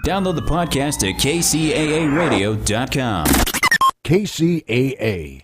Download the podcast at kcaaradio.com. KCAA.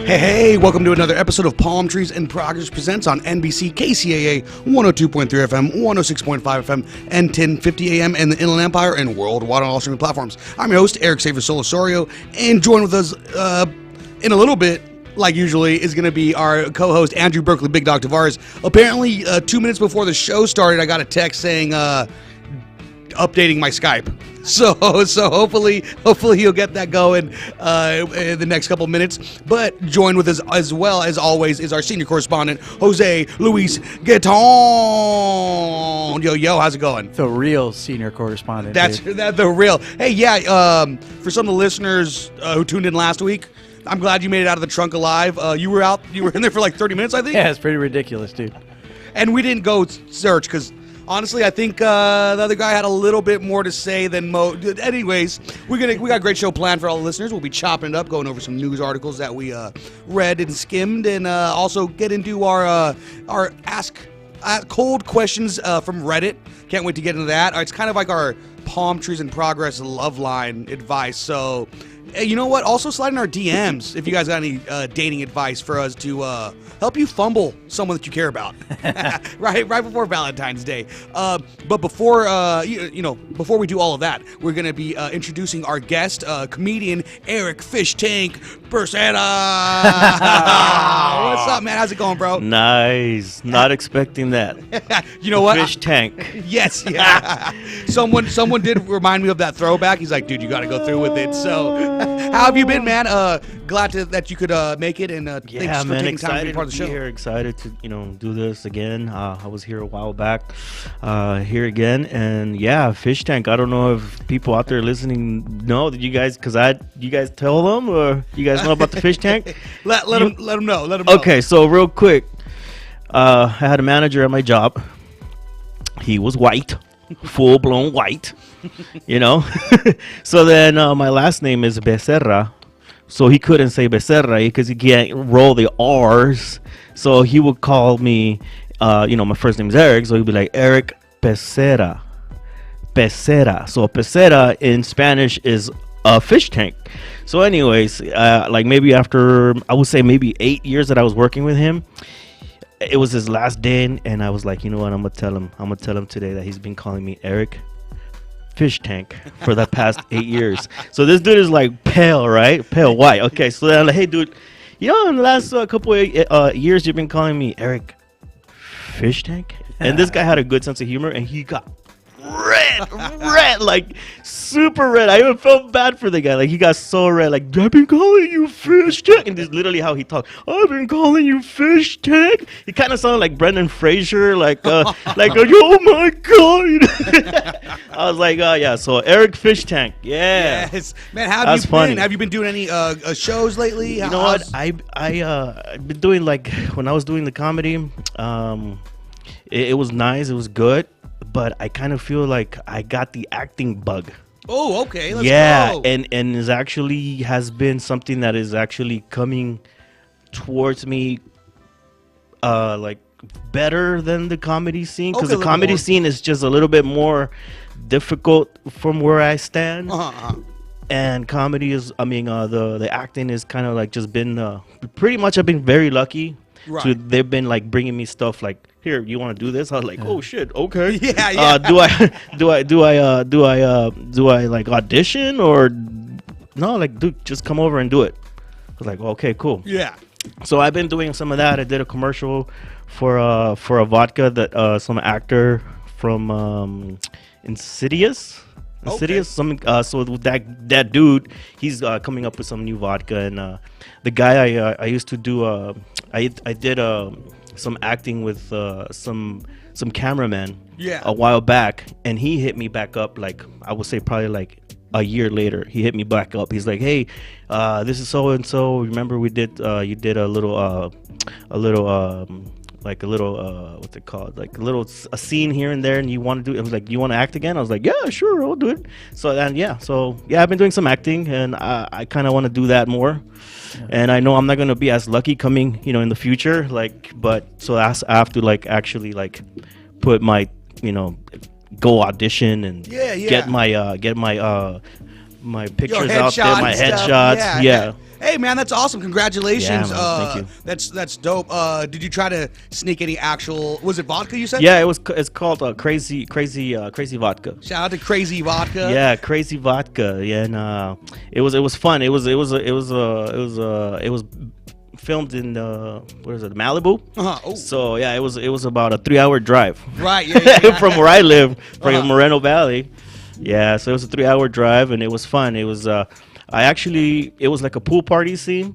Hey, welcome to another episode of Palmtrees in Progress Presents on NBC KCAA 102.3 FM, 106.5 FM, and 1050 AM in the Inland Empire and worldwide on all streaming platforms. I'm your host, Erick Osario, and joined with us in a little bit, like usually, is going to be our co-host, Andrew Berkeley, Big Dog Tavares. Apparently, 2 minutes before the show started, I got a text saying, updating my Skype. So hopefully you'll get that going in the next couple minutes. But joined with us as well as always is our senior correspondent, Jose Luis Guiton. Yo, how's it going? The real senior correspondent. That's the real. Hey, yeah. For some of the listeners who tuned in last week, I'm glad you made it out of the trunk alive. You were in there for like 30 minutes, I think. Yeah, it's pretty ridiculous, dude. And we didn't go search because. Honestly, I think the other guy had a little bit more to say than Mo. Anyways, we got a great show planned for all the listeners. We'll be chopping it up, going over some news articles that we read and skimmed, and also get into our ask cold questions from Reddit. Can't wait to get into that. It's kind of like our Palm Trees in Progress love line advice. So, hey, you know what? Also slide in our DMs if you guys got any dating advice for us to help you fumble someone that you care about, right before Valentine's Day. But before before we do all of that, we're gonna be introducing our guest, comedian Erick Fish Tank Becerra. What's up, man? How's it going, bro? Nice. Not expecting that. You know what? Fish tank. Yes, yeah. Someone did remind me of that throwback. He's like, dude, you got to go through with it. So, how have you been, man? Glad that you could make it, and thanks for taking time to be part of the show. Here, excited to do this again. I was here a while back, here again, and yeah, fish tank. I don't know if people out there listening know that you guys tell them, or you guys know about the fish tank. let them know. Okay, so real quick, I had a manager at my job. He was white. Full blown white, So then my last name is Becerra, so he couldn't say Becerra because he can't roll the R's. So he would call me, my first name is Eric, so he'd be like Erick Becerra. So Becerra in Spanish is a fish tank. So anyways, like maybe after, I would say maybe 8 years that I was working with him, it was his last day, and I was like, you know what, I'm gonna tell him today that he's been calling me Erick Fish Tank for the past 8 years. So this dude is like pale, right? Pale white. Okay, so then I'm like, hey dude, in the last couple of years you've been calling me Erick Fish Tank? And this guy had a good sense of humor, and he got red, like super red. I even felt bad for the guy. Like he got so red. Like, I've been calling you Fish Tank, and this is literally how he talked. I've been calling you Fish Tank. He kind of sounded like Brendan Fraser, like oh my god. I was like, yeah. So Erick Fish Tank, yeah. Yes, man. How have you been? Have you been doing any shows lately? You know what? I've been doing, like, when I was doing the comedy. It was nice. It was good. But I kind of feel like I got the acting bug. Oh, okay. Let's go. and is actually has been something that is actually coming towards me, like better than the comedy scene, because the comedy scene is just a little bit more difficult from where I stand. And comedy is, the acting is kind of like just been pretty much. I've been very lucky. Right. So they've been like bringing me stuff like, here, you want to do this? I was like, oh shit, okay. Yeah. Do I like audition, or no? Like, dude, just come over and do it. I was like, okay, cool. Yeah. So I've been doing some of that. I did a commercial for a vodka that some actor from Insidious. Okay. So that dude, he's coming up with some new vodka, and the guy I used to do I did some acting with some cameraman a while back, and he hit me back up, like I would say probably like a year later, he hit me back up. He's like, "Hey, this is so and so. Remember we did you did a little like a little what's it called, like a scene here and there, and you want to do it." I was like, "You want to act again?" I was like, "Yeah, sure, I'll do it." So then I've been doing some acting, and I kind of want to do that more. And I know I'm not gonna be as lucky coming, in the future, but so I have to actually put my, go audition and get my my pictures out there, my headshots. Yeah. Hey man, that's awesome! Congratulations. Yeah, man, thank you. That's dope. Did you try to sneak any actual? Was it vodka you said? Yeah, it's called Crazy Vodka. Shout out to Crazy Vodka. Yeah, Crazy Vodka. Yeah, and it was fun. It was filmed in Malibu. Oh. So yeah, it was about a 3-hour drive. Right. Yeah. From where I live, from Moreno Valley. Yeah, so it was a 3-hour drive, and it was fun. It was it was like a pool party scene,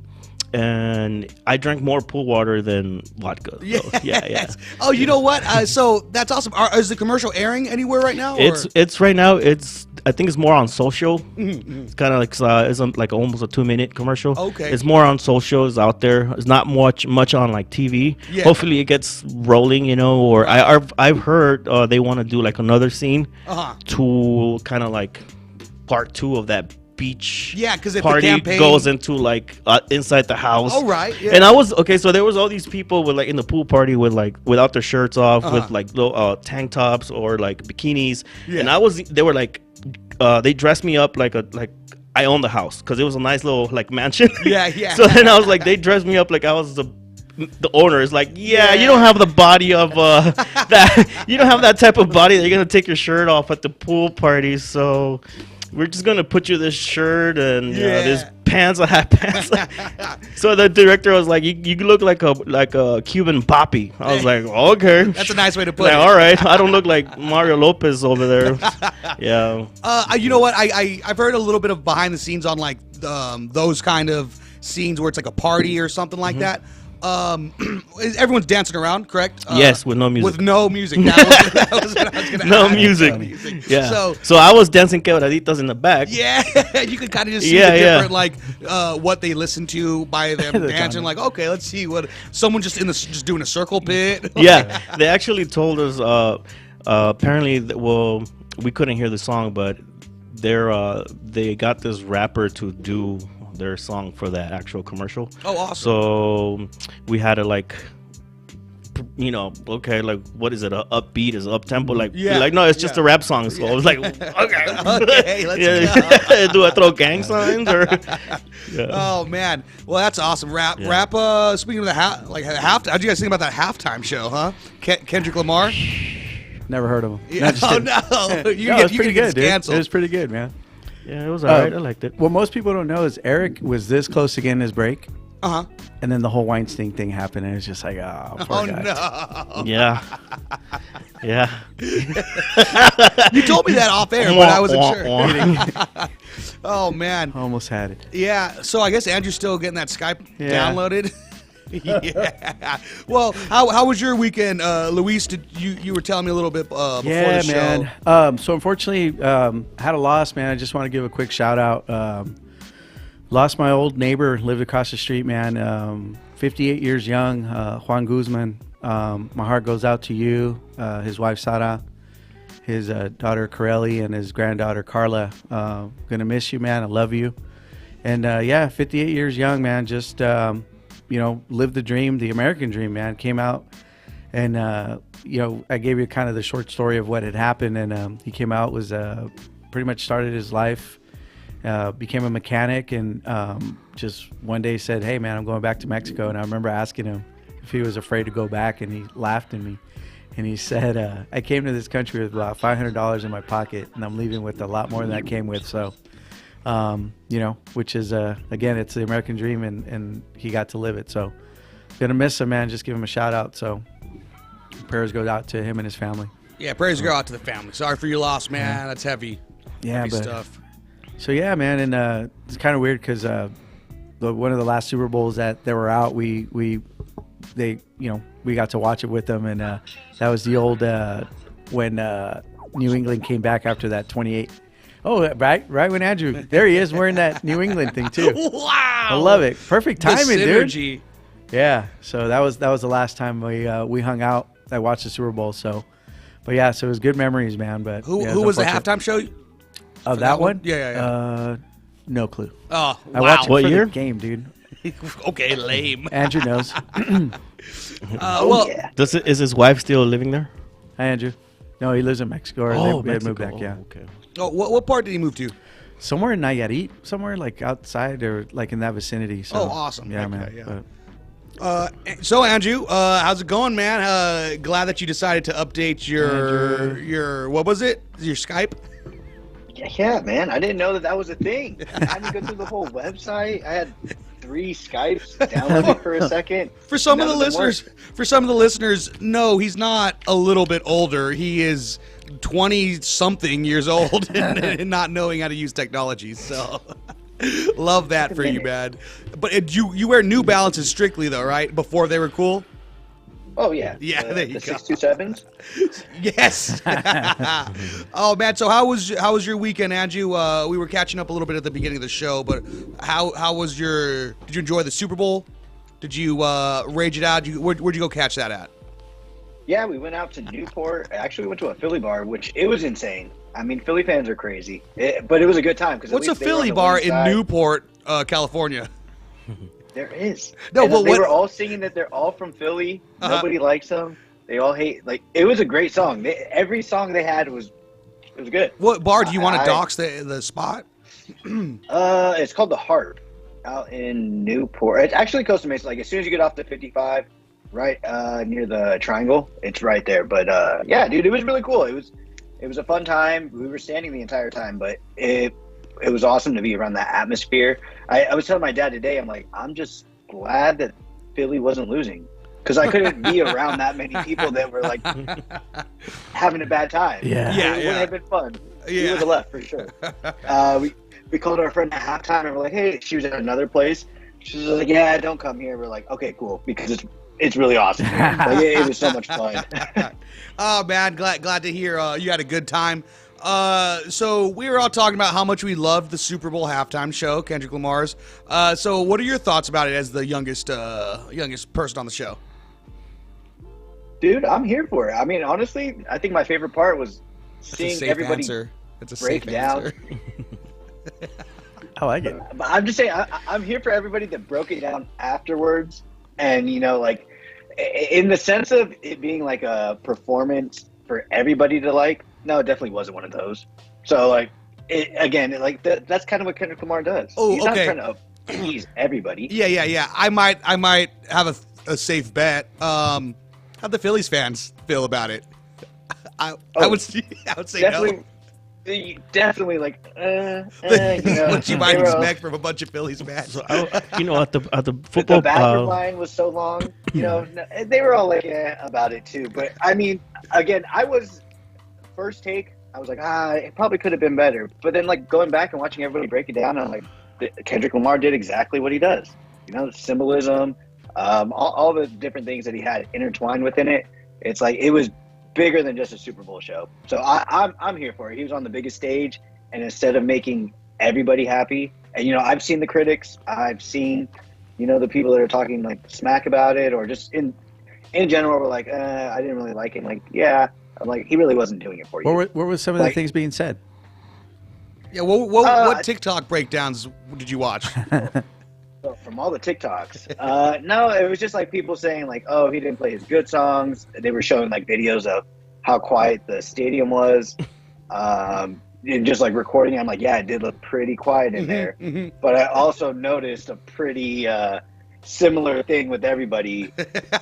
and I drank more pool water than vodka. So, yeah. Oh, you know what? So that's awesome. Is the commercial airing anywhere right now? It's right now. I think it's more on social. It's kind of it's like almost a 2-minute commercial. Okay. It's more on social. It's out there. It's not much on TV. Yeah. Hopefully it gets rolling. Or I've heard they want to do another scene to kind of part 2 of that beach. Yeah, because if party the campaign goes into inside the house. Oh, right. Yeah. And I was so there was all these people with in the pool party with without their shirts off, with little tank tops or bikinis. Yeah. And they were they dressed me up like I own the house, because it was a nice little mansion. Yeah. So then I was they dressed me up like I was the owner. Is you don't have the body of that. You don't have that type of body that you're gonna take your shirt off at the pool party. So we're just gonna put you this shirt and this pants. I have pants. So the director was like, "You look like a Cuban poppy." I was like, "Okay." That's a nice way to put it. All right, I don't look like Mario Lopez over there. Yeah. You know what? I've heard a little bit of behind the scenes on those kind of scenes where it's a party or something like that. Everyone's dancing around, correct? Yes, with no music. With no music. That was what I was going to No ask. music. No music. Yeah. So I was dancing quebraditas in the back. Yeah, you could kind of just see the different, what they listen to by them dancing. Okay, let's see what someone just doing a circle pit. Yeah, they actually told us. Apparently, we couldn't hear the song, but they got this rapper to do their song for that actual commercial. Oh, awesome. So we had to what is it? A upbeat? Is up tempo? No, it's just a rap song. So I was like, okay, let's go. Do I throw gang signs or? Yeah. Oh man, well that's awesome. Rap. Speaking of the half, how'd you guys think about that halftime show? Huh? Kendrick Lamar. Never heard of him. Yeah. No, you it was pretty good, dude. Canceled. It was pretty good, man. Yeah, it was alright. I liked it. What most people don't know is Eric was this close to getting his break. And then the whole Weinstein thing happened, and it's just poor guy. No. Yeah. You told me that off air, but I wasn't sure. Oh man, almost had it. Yeah. So I guess Andrew's still getting that Skype downloaded. Yeah. Well, how was your weekend, Luis? Did you were telling me a little bit before the show? Man. So unfortunately, had a loss, man. I just want to give a quick shout out. Lost my old neighbor, lived across the street, man. 58 years young, Juan Guzman. My heart goes out to you, his wife Sara, his daughter Corelli, and his granddaughter Carla. Gonna miss you, man. I love you. And 58 years young, man. Just lived the dream, the American dream, man. Came out and, I gave you kind of the short story of what had happened. And he came out, was pretty much started his life, became a mechanic, and just one day said, "Hey, man, I'm going back to Mexico." And I remember asking him if he was afraid to go back, and he laughed at me. And he said, "I came to this country with about $500 in my pocket, and I'm leaving with a lot more than I came with." So, which is, again, it's the American dream, and he got to live it. So, gonna miss him, man. Just give him a shout out. So, prayers go out to him and his family. Yeah, prayers go out to the family. Sorry for your loss, man. That's heavy. Yeah, heavy stuff. So yeah, man, and it's kind of weird because one of the last Super Bowls that they were out, we got to watch it with them, and that was the old when New England came back after that 28 Oh, right when Andrew, there he is wearing that New England thing too. Wow. I love it. Perfect timing, the dude. synergy. Yeah. So that was the last time we hung out. I watched the Super Bowl. So, but yeah, so it was good memories, man. But Who yeah, who was the unfortunate. halftime show? Of that one? Yeah. No clue. Oh, I wow. watched it What for year? the game, dude. Okay, lame. Andrew knows. Well, Is his wife still living there? Hi, Andrew. No, he lives in Mexico. Or they had moved back. Yeah. Okay. oh, what part did he move to? Somewhere in Nayarit, somewhere like outside or like in that vicinity. So, Oh, awesome. Yeah, Okay, man. yeah. But So Andrew, how's it going, man? Glad that you decided to update your what was it? Your Skype? Yeah, man. I didn't know that was a thing. I had to go through the whole website. I had 3 Skypes downloaded for a second. For some of None the them listeners, no, he's not a little bit older. He is 20-something years old and not knowing how to use technology. So, love that for you, man. But you wear New Balances strictly, though, right? Before they were cool? Oh, yeah. Yeah, there you the go. 627s. Yes. Oh, man. So how was your weekend, Andrew? We were catching up a little bit at the beginning of the show, but how was did you enjoy the Super Bowl? Did you rage it out? Where'd you go catch that at? Yeah, we went out to Newport. Actually, we went to a Philly bar, which it was insane. I mean, Philly fans are crazy, but it was a good time. What's a Philly bar in Newport, California? There is. No, and but they what- were all singing that they're all from Philly. Nobody likes them. They all hate. Like, it was a great song. Every song they had was good. What bar do you want to I- dox the spot? It's called the Harp out in Newport. It's actually Costa Mesa. Like, as soon as you get off the 55, right near the Triangle, it's right there. But yeah, dude, it was really cool. It was a fun time. We were standing the entire time, but it was awesome to be around that atmosphere. I was telling my dad today, I'm like, I'm just glad that Philly wasn't losing, because I couldn't be around that many people that were like having a bad time. Yeah. Yeah, It wouldn't have been fun. Yeah. He would have left for sure. We called our friend at halftime and we're like, hey, she was at another place. She was like, yeah, don't come here. We're like, okay, cool, because it's really awesome. Like, it was so much fun. Oh man, glad to hear you had a good time. So we were all talking about how much we loved the Super Bowl halftime show, Kendrick Lamar's. So what are your thoughts about it as the youngest person on the show? Dude, I'm here for it. I mean, honestly, I think my favorite part was That's a seeing safe everybody answer. That's a break safe down. answer. I like it. But I'm just saying, I'm here for everybody that broke it down afterwards. And, like, in the sense of it being like a performance for everybody to like, no, it definitely wasn't one of those. So, like, that's kind of what Kendrick Lamar does. Oh, He's okay. not trying to appease everybody. Yeah. I might have a safe bet. How the Phillies fans feel about it? I would say Definitely, no. definitely like, What you might they were all- expect from a bunch of Phillies fans. So at the The football bathroom line was so long, they were all like about it too. But I mean, again, first take, I was like, it probably could have been better. But then, like, going back and watching everybody break it down, I'm like, Kendrick Lamar did exactly what he does. Symbolism, all the different things that he had intertwined within it. It's like it was bigger than just a Super Bowl show. So I'm here for it. He was on the biggest stage, and instead of making everybody happy, and I've seen the critics, I've seen the people that are talking like smack about it, or just in general we're like, I didn't really like it. Like, yeah, I'm like, he really wasn't doing it for you. What were some of the things being said? Yeah, what TikTok breakdowns did you watch? So from all the TikToks, no, it was just like people saying like, oh, he didn't play his good songs. They were showing like videos of how quiet the stadium was, and just like recording. I'm like, yeah, it did look pretty quiet in there. But I also noticed a pretty similar thing with everybody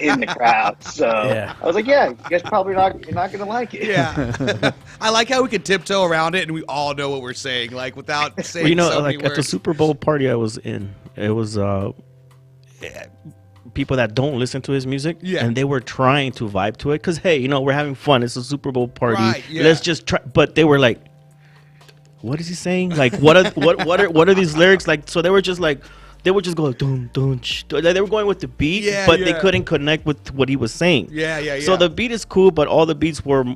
in the crowd. So Yeah. I was like, yeah, you guys probably you're not gonna like it. Yeah. I like how we can tiptoe around it and we all know what we're saying, like without saying so many like at the words. Super Bowl party I was in, it was people that don't listen to his music, Yeah. and they were trying to vibe to it because hey, we're having fun. It's a Super Bowl party. Right, yeah. Let's just try. But they were like, "What is he saying? Like, what are these lyrics like?" So they were just like. They would just go dun dun sh. Like, they were going with the beat, Yeah, but they yeah. couldn't connect with what he was saying. Yeah. So the beat is cool, but all the beats were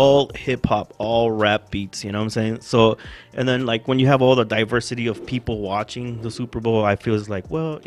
all hip hop, all rap beats. You know what I'm saying? So, and then like when you have all the diversity of people watching the Super Bowl, I feel it's like, well,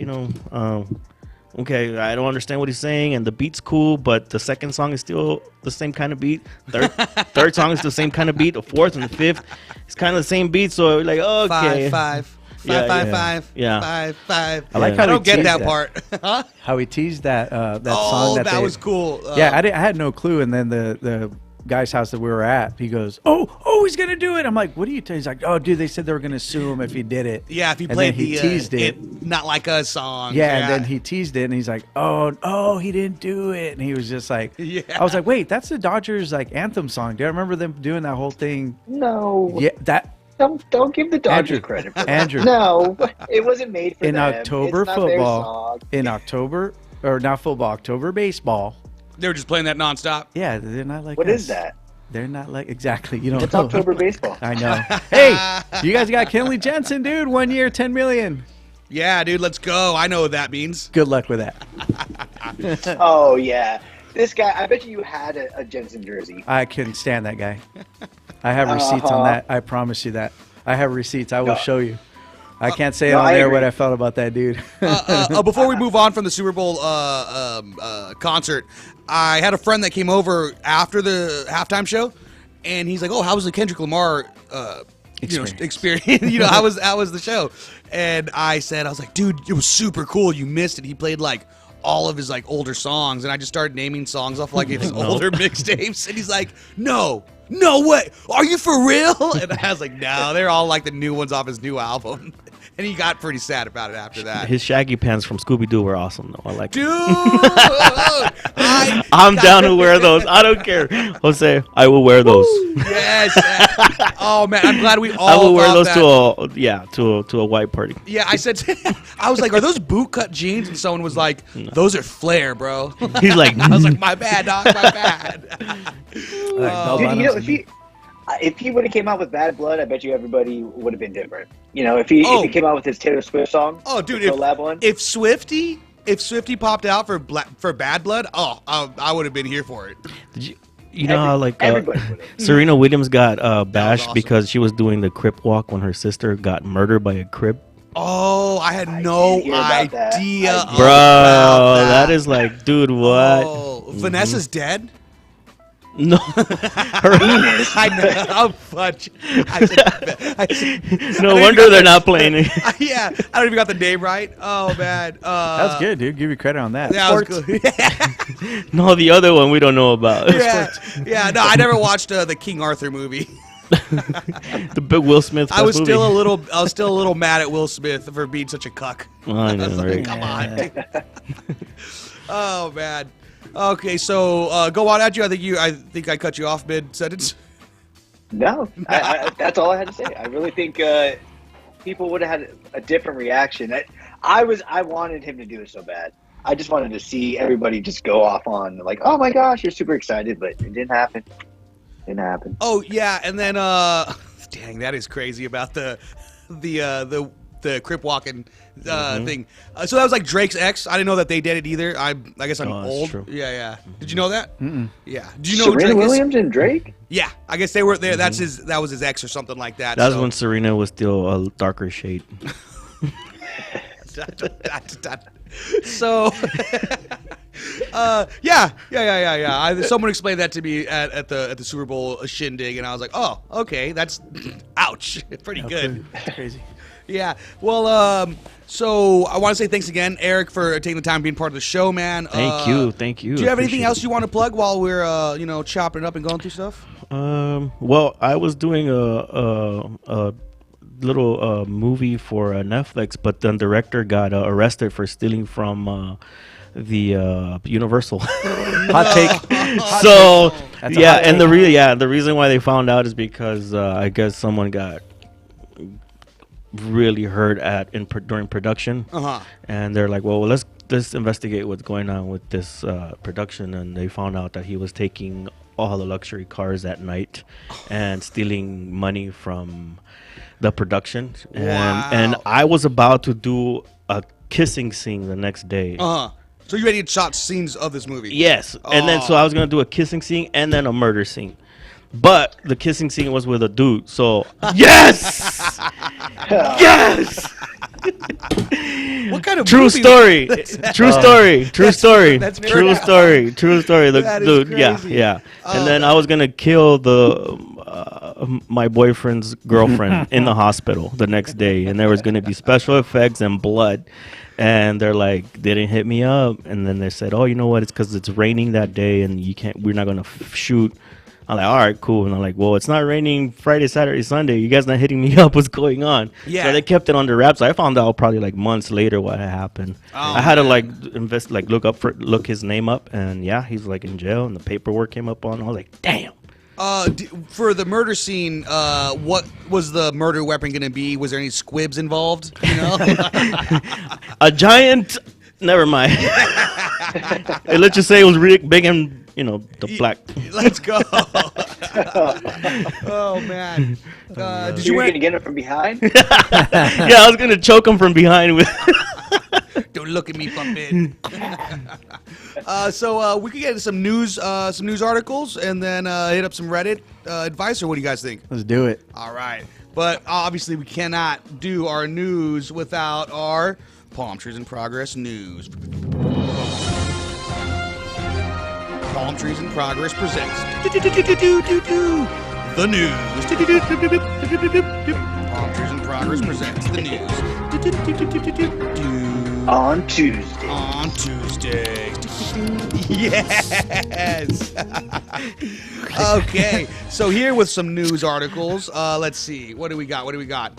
okay, I don't understand what he's saying, and the beat's cool, but the second song is still the same kind of beat. Third song is the same kind of beat. The fourth and the fifth, it's kind of the same beat. So like, okay, five. Yeah. 5 5. I like how I don't he get teased that part. Huh? How he teased that song. Oh, that was cool. I had no clue, and then the guy's house that we were at, he goes, oh, he's gonna do it. I'm like, what are you telling? He's like, oh, dude, they said they were gonna sue him if he did it. Yeah, if he and played then he the teased it. Not Like Us song. Yeah, and then he teased it, and he's like, oh, he didn't do it, and he was just like, Yeah. I was like, wait, that's the Dodgers like anthem song. Do you remember them doing that whole thing? No. Yeah, that Don't give the Dodgers Andrew, credit for that. Andrew. No, it wasn't made for in them. October It's not their football, song. in October or not football, October baseball. They were just playing that nonstop. Yeah, they're not like What us. is that? They're not like exactly. You don't It's know. October baseball. I know. Hey, you guys got Kenley Jensen, dude. 1 year, $10 million. Yeah, dude, let's go. I know what that means. Good luck with that. Oh yeah, this guy. I bet you had a Jensen jersey. I couldn't stand that guy. I have receipts on that. I promise you that. I have receipts. I will show you. I can't say on I there agree. what I felt about that dude. Before we move on from the Super Bowl concert, I had a friend that came over after the halftime show, and he's like, "Oh, how was the Kendrick Lamar experience? how was the show?" And I was like, "Dude, it was super cool. You missed it. He played like all of his like older songs," and I just started naming songs off like his older mixtapes, and he's like, "No way, are you for real?" And I was like, "No, they're all like the new ones off his new album." And he got pretty sad about it after that. His shaggy pants from Scooby-Doo were awesome, though. I like Dude, I'm down to wear those. I don't care. Jose, I will wear those. Yes. Oh man, I'm glad we all. I will wear thought those that. to a white party. Yeah, I said. I was like, "Are those bootcut jeans?" And someone was like, "Those are flare, bro." He's like, I was like, "My bad, dog. My bad." Dude, if he would have came out with Bad Blood, I bet you everybody would have been different. If he came out with his Taylor Swift song. Oh, dude, the collab one. if Swiftie popped out for Bad Blood, I would have been here for it. Did you know how like everybody would have. Serena Williams got bashed awesome. because she was doing the Crip walk when her sister got murdered by a Crip? Oh, I had no did hear about that. idea. I did. Bro, about that is like, dude, what? Oh, Vanessa's dead. No. I know. I'm fudge. No wonder they're not playing it. Yeah, I don't even got the name right. Oh man, That's good, dude. Give you credit on that. Yeah, that was good. No, the other one we don't know about. yeah. No, I never watched the King Arthur movie. The big Will Smith. I was movie. still a little mad at Will Smith for being such a cuck. I know, right? Come on. Dude. Oh man. Okay, so go on at you. I think I cut you off mid sentence. No, that's all I had to say. I really think people would have had a different reaction. I wanted him to do it so bad. I just wanted to see everybody just go off on like, oh my gosh, you're super excited, but it didn't happen. Oh yeah, and then dang, that is crazy about the Crip walking thing. So that was like Drake's ex. I didn't know that they did it either. I guess I'm old. True. Yeah. Did you know that? Mm-mm. Yeah. Do you know who Serena Drake Williams and Drake? is? Yeah. I guess they were there. That was his ex or something like that. That was when Serena was still a darker shade. So, yeah. Someone explained that to me at the Super Bowl shindig, and I was like, oh, okay, that's ouch, pretty good. That's crazy. Yeah. Well, so I want to say thanks again, Eric, for taking the time being part of the show, man. Thank you. Do you have anything else you want to plug while we're chopping it up and going through stuff? Well, I was doing a little movie for Netflix, but the director got arrested for stealing from the Universal. Hot take. So That's a yeah, hot and take. the reason why they found out is because I guess someone got really hurt during production, and they're like, well, let's investigate what's going on with this production, and they found out that he was taking all the luxury cars at night and stealing money from the production. And I was about to do a kissing scene the next day. So you already shot scenes of this movie? Yes. And then so I was gonna do a kissing scene and then a murder scene. But the kissing scene was with a dude. So yes, yes. What kind of True movie story. was that? True story. True story. that's True pretty- story. True story. The That is dude. Yeah, crazy. yeah. Oh, And then I was gonna kill my boyfriend's girlfriend in the hospital the next day, and there was gonna be special effects and blood. And they're like, they didn't hit me up. And then they said, oh, you know what? It's because it's raining that day, and we're not gonna shoot. I'm like, all right, cool. And I'm like, well, it's not raining Friday, Saturday, Sunday. You guys not hitting me up. What's going on? Yeah. So they kept it under wraps. I found out probably like months later what had happened. Oh, I had to man. like look his name up, and yeah, he's like in jail, and the paperwork came up on. I was like, damn. For the murder scene, what was the murder weapon going to be? Was there any squibs involved? You know, A giant. Never mind. Let's just say it was really big and the black. let's go. Oh man, did You you were wear? gonna get it from behind. Yeah, I was gonna choke him from behind with. Don't look at me, puppet. So we could get into some news articles, and then hit up some Reddit advice. Or what do you guys think? Let's do it. All right, but obviously we cannot do our news without our Palmtrees in Progress news. Palmtrees in Progress presents the news. Palmtrees in Progress presents the news. On Tuesday. On Tuesday. Yes. Okay, so here with some news articles. Let's see. What do we got?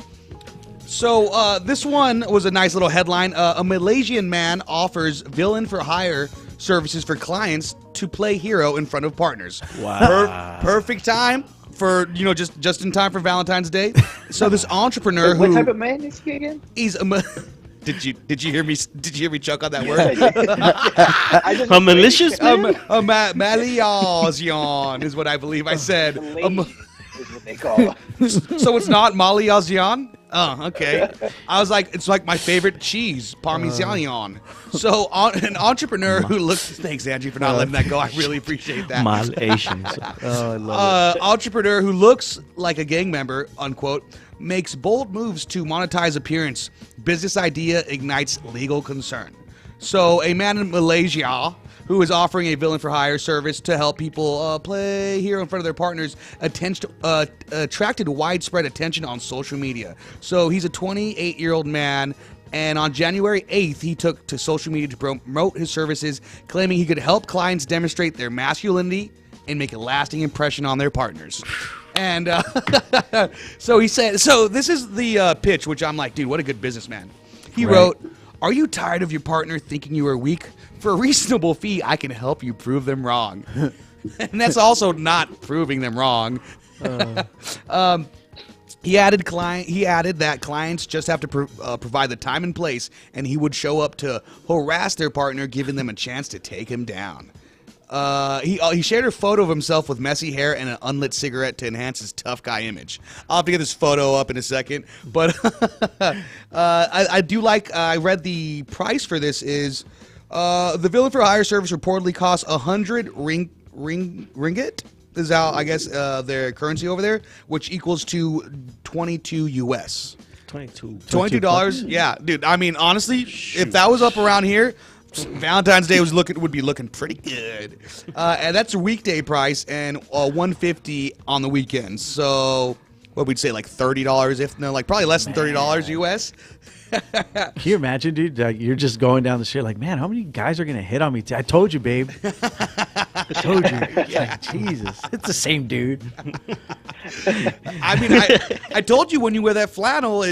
So this one was a nice little headline. A Malaysian man offers villain for hire services for clients to play hero in front of partners. Wow. Perfect time for, just in time for Valentine's Day. So this entrepreneur What who type of man is he again? he's a did you hear me choke on that word? I just A malicious man? Maliazian is what I believe I said. Malay is what they call it. So it's not Maliazian? Oh, okay. I was like, it's like my favorite cheese, Parmesan. So an entrepreneur who looks... Thanks, Angie, for not letting that go. I really appreciate that. Malaysians. Oh, I love Entrepreneur who looks like a gang member, unquote, makes bold moves to monetize appearance. Business idea ignites legal concern. So a man in Malaysia who is offering a villain for hire service to help people play hero in front of their partners attracted widespread attention on social media. So he's a 28-year-old man, and on January 8th, he took to social media to promote his services, claiming he could help clients demonstrate their masculinity and make a lasting impression on their partners. And so he said, so this is the pitch, which I'm like, dude, what a good businessman. He wrote, "Are you tired of your partner thinking you are weak? For a reasonable fee, I can help you prove them wrong." And that's also not proving them wrong. He added that clients just have to provide the time and place, and he would show up to harass their partner, giving them a chance to take him down. He shared a photo of himself with messy hair and an unlit cigarette to enhance his tough guy image. I'll have to get this photo up in a second, but I do like. I read the price for this is the villain for hire service reportedly costs 100 ringgit. Is how I guess their currency over there, which equals to 22 US. $22. Yeah, dude. I mean, honestly, if that was up around here, Valentine's Day would be looking pretty good. And that's a weekday price, and $150 on the weekends. So what we'd say, like $30, like probably less than $30 US. Can you imagine, dude? Like, you're just going down the street like, man, how many guys are going to hit on me? I told you, babe. I told you. Like, Jesus. It's the same dude. I mean, I told you when you wear that flannel,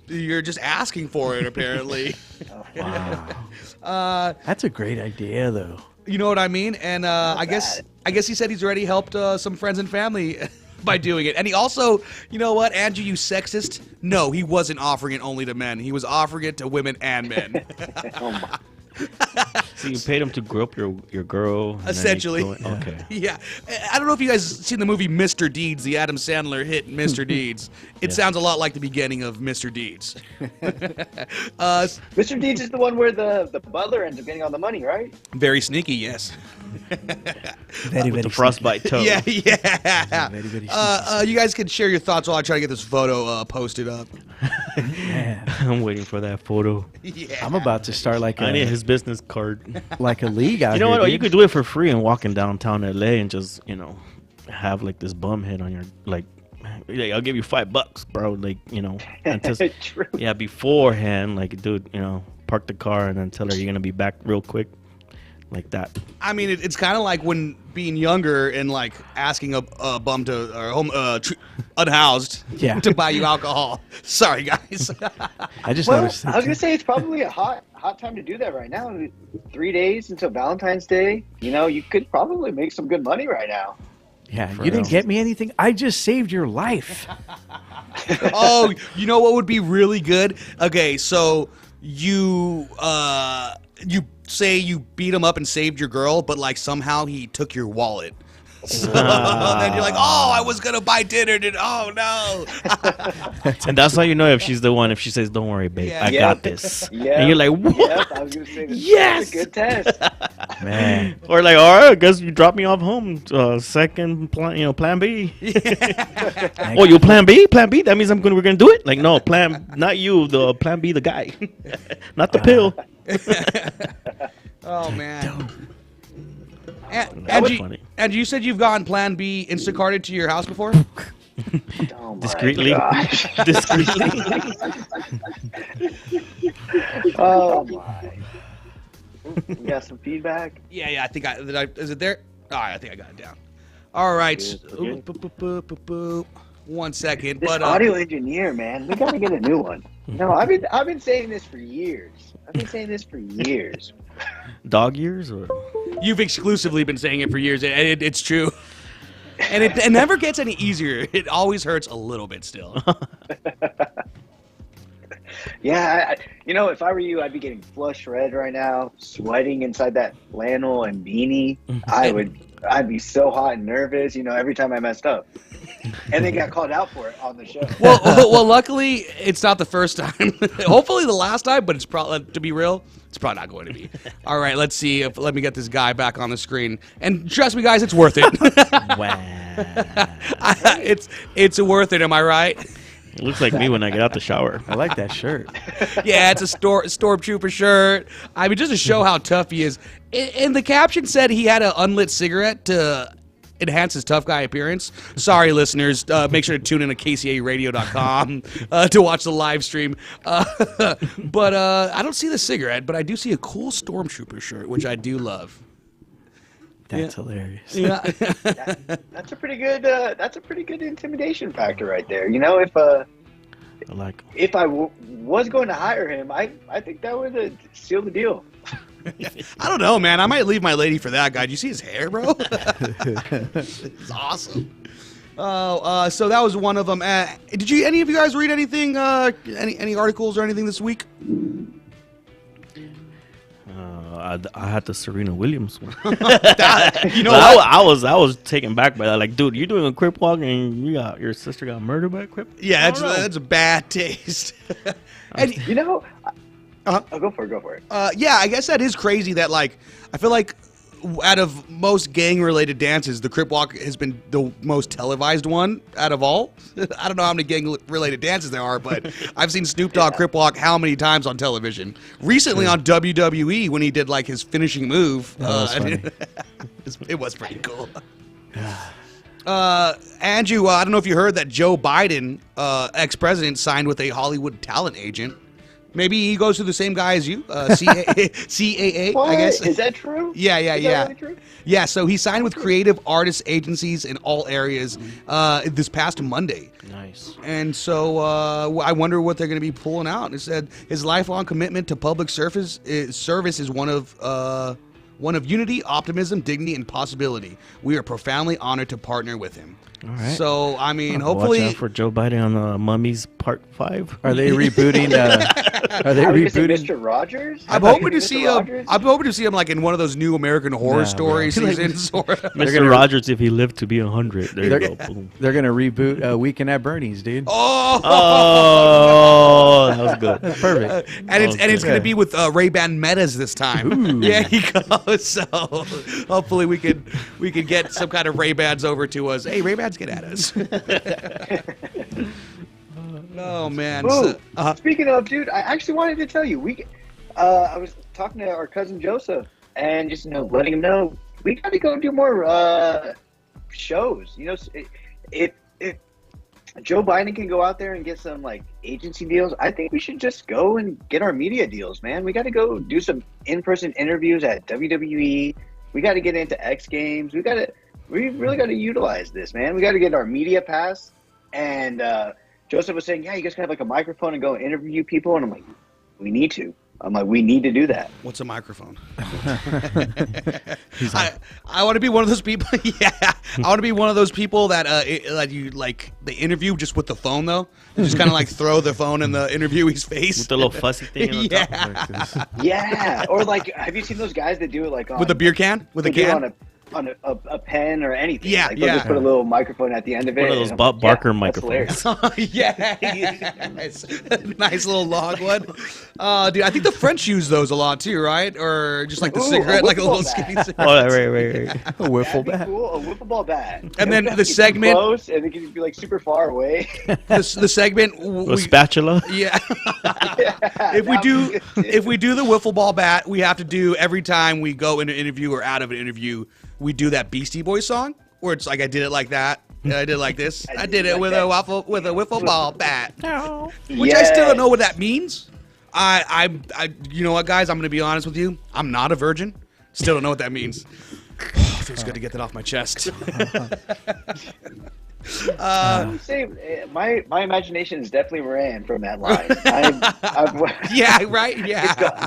you're just asking for it, apparently. Wow. That's a great idea, though. You know what I mean? And I guess he said he's already helped some friends and family by doing it. And he also, you know what, Andrew, you sexist? No, he wasn't offering it only to men. He was offering it to women and men. Oh my. So you paid him to grow up your girl? and then you Essentially. go in- Okay. Yeah. I don't know if you guys seen the movie Mr. Deeds, the Adam Sandler hit Mr. Deeds. It sounds a lot like the beginning of Mr. Deeds. Mr. Deeds is the one where the butler ends up getting all the money, right? Very sneaky, yes. Very, With the frostbite toe. Yeah, yeah. Very, very You guys can share your thoughts while I try to get this photo posted up. Man, I'm waiting for that photo. Yeah. I'm about to start like I need a his business card. like a league out You know here, what? dude. You could do it for free and walk in downtown LA and just, have like this bum hit on your I'll give you $5, bro. Like, and just, True. yeah, beforehand, like, dude, park the car and then tell her you're gonna be back real quick, like that. I mean, it's kind of like when being younger and like asking a bum to or home unhoused Yeah. to buy you alcohol. Sorry, guys. I just Well, noticed. I was gonna say it's probably a hot time to do that right now. 3 days until Valentine's Day. You could probably make some good money right now. Yeah, For you didn't real. get me anything. I just saved your life. Oh, you know what would be really good? Okay, so you say you beat him up and saved your girl, but like somehow he took your wallet. So then you're like, oh, I was gonna buy dinner. Oh no. And that's how you know if she's the one. If she says, "Don't worry, babe, Yeah. I Yep. got this," Yeah. and you're like, "What?" Yep, I was gonna say Yes! that's a good test. Man, Or like, all right, I guess you drop me off home. Second plan, plan B. Oh, you plan B? Plan B? That means we're gonna do it? Like, no, not you. The plan B, the guy, not the pill. Oh man. That was Angie, funny. Angie, you said you've gotten Plan B Instacarted to your house before? Oh my Discreetly. gosh. Discreetly. Oh my. We got some feedback. Yeah. I think is it there? All right, I think I got it down. All right. Okay. Oop, boop, boop, boop, boop. 1 second, This but audio engineer, man, we gotta get a new one. No, I've been saying this for years. Dog years or you've exclusively been saying it for years, and it's true. And it never gets any easier. It always hurts a little bit still. Yeah, if I were you, I'd be getting flush red right now, sweating inside that flannel and beanie. I'd be so hot and nervous, every time I messed up. And they got called out for it on the show. Well, luckily it's not the first time. Hopefully the last time, but it's probably, to be real, it's probably not going to be. All right, let's see. Let me get this guy back on the screen. And trust me, guys, it's worth it. wow. It's worth it. Am I right? It looks like me when I get out the shower. I like that shirt. Yeah, it's a stormtrooper shirt. I mean, just to show how tough he is. And the caption said he had an unlit cigarette to enhance his tough guy appearance. Sorry, listeners. Make sure to tune in to kcaradio.com to watch the live stream. But I don't see the cigarette, but I do see a cool stormtrooper shirt, which I do love. That's hilarious. Yeah. That's a pretty good. That's a pretty good intimidation factor right there. I like 'em. If I was going to hire him, I think that would seal the deal. I don't know, man. I might leave my lady for that guy. Do you see his hair, bro? It's awesome. Oh, so that was one of them. Did any of you guys read anything? Any articles or anything this week? I had the Serena Williams one. You know But what? I was taken back by that. Like, dude, you're doing a crip walk and your sister got murdered by a crip? Yeah, I don't know. that's a bad taste. And Oh, go for it. yeah, I guess that is crazy. That like, I feel like out of most gang-related dances, the crip walk has been the most televised one out of all. I don't know how many gang-related dances there are, but I've seen Snoop Dogg crip walk how many times on television? Recently on WWE when he did like his finishing move. It was pretty cool. Andrew, I don't know if you heard that Joe Biden, ex-president, signed with a Hollywood talent agent. Maybe he goes to the same guy as you, CAA, What? I guess. Is that true? Yeah. Is that really true? Yeah, so he signed with creative artist agencies in all areas this past Monday. Nice. And so I wonder what they're going to be pulling out. It said his lifelong commitment to public service is one of unity, optimism, dignity, and possibility. We are profoundly honored to partner with him. All right. So, I mean, hopefully... Watch out for Joe Biden on Mummies Part 5. Are they rebooting? Are they I was gonna say rebooting? Mr. Rogers. I'm hoping to Mr. see him. Rogers? I'm hoping to see him like in one of those new American Horror Nah, Story bro. seasons. Or Mr. Rogers, if he lived to be 100, there you go. Boom. They're gonna reboot Weekend at Bernie's, dude. oh, Oh, that was good. That's perfect. and it's Okay. gonna be with Ray-Ban Metas this time. Yeah, he goes. So hopefully we could get some kind of Ray-Bans over to us. Hey, Ray-Bans, get at us. Oh man. Oh, So, speaking of, dude, I actually wanted to tell you, I was talking to our cousin Joseph and just letting him know we got to go do more shows. If Joe Biden can go out there and get some like agency deals, I think we should just go and get our media deals, man. We got to go do some in-person interviews at WWE. We got to get into X Games. We really got to utilize this, man. We got to get our media pass. And Joseph was saying, yeah, you guys can have like a microphone and go interview people. And I'm like, we need to. We need to do that. what's a microphone? I want to be one of those people. Yeah, I want to be one of those people that they interview just with the phone though. You just kind of like throw the phone in the interviewer's face With the little fussy thing on Yeah. top. Yeah. Or like, have you seen those guys that do it like on, with a beer can with a they do it can. on a pen or anything? Yeah, like, they'll yeah. just put a little microphone at the end of it. One of those and Bob Barker that's microphones. hilarious. Yes. Nice little log one. Dude, I think the French use those a lot too, right? Or just like the Ooh, cigarette, a like a little wiffle skinny bat. cigarette. Oh, right. A wiffle That'd be bat. cool. A wiffle ball bat. And then It the gets too segment- close, and it can just be like super far away. The segment. A spatula. Yeah. If If we do the wiffle ball bat, we have to do every time we go in an interview or out of an interview, we do that Beastie Boys song where it's like I did it like that. And I did it like this. I did it with a wiffle ball bat. Which I still don't know what that means. I you know what, guys? I'm gonna be honest with you. I'm not a virgin. Still don't know what that means. Feels good to get that off my chest. Say, my imagination is definitely ran from that line. Yeah, right. Yeah.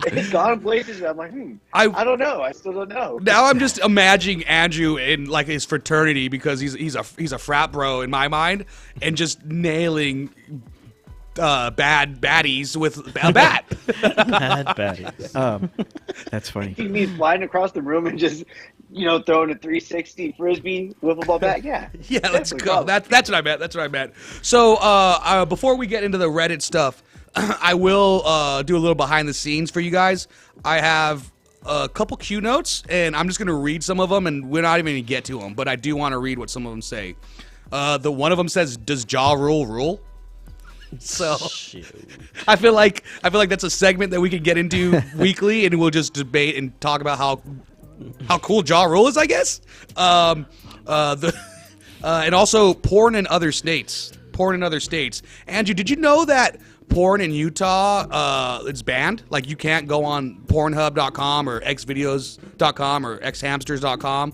It's gone places. I'm like, I don't know. I still don't know. Now I'm just imagining Andrew in like his fraternity because he's a frat bro in my mind, and just nailing bad baddies with a bat. Bad baddies. That's funny. You mean flying across the room and just, throwing a 360 frisbee wiffle ball bat? Yeah. Yeah, let's Definitely go. go. That's what I meant. That's what I meant. So before we get into the Reddit stuff, I will do a little behind the scenes for you guys. I have a couple Q notes, and I'm just going to read some of them, and we're not even going to get to them, but I do want to read what some of them say. The one of them says, "Does Ja Rule rule?" So I feel like that's a segment that we could get into weekly, and we'll just debate and talk about how cool Ja Rule is, I guess. And also porn in other states. Andrew, did you know that porn in Utah it's banned? Like you can't go on Pornhub.com or xvideos.com or xhamsters.com